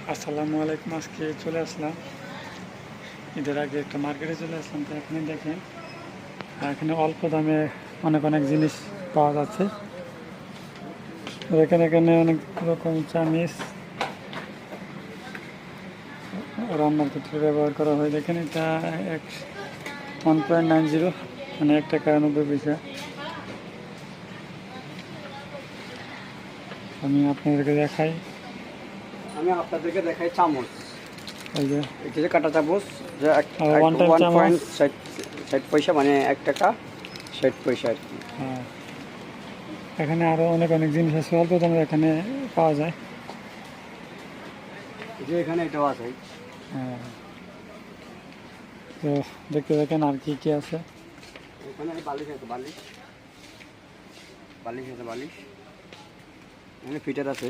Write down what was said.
আসসালামু আলাইকুম। আজকে চলে আসলাম, ঈদের আগে একটা মার্কেটে চলে আসলাম। তো এখানে দেখেন, এখানে অল্প দামে অনেক অনেক জিনিস পাওয়া যাচ্ছে। এখানে এখানে অনেক রকম চামিচ রান্নার ক্ষেত্রে ব্যবহার করা হয়। দেখেন এটা 1.90, মানে 1 টাকা 90 পয়সা। আমি আপনাদেরকে দেখাই। চামচ। এই যে এটা যে কাঁটা চামচ, যে ওয়ান টাইম ওয়ান চামচ। পয়েন্ট ষাট পয়সা, মানে 1 টাকা 60 পয়সা আর কি। হ্যাঁ, এখানে আরও অনেক অনেক জিনিস আছে, অল্প দামে এখানে পাওয়া যায়। যে এখানে এটাও আছে। হ্যাঁ, তো দেখতে দেখেন আর কি কি আছে। এখানে বালিশ আছে, বালিশ আছে, বালিশ। এখানে ফিটার আছে।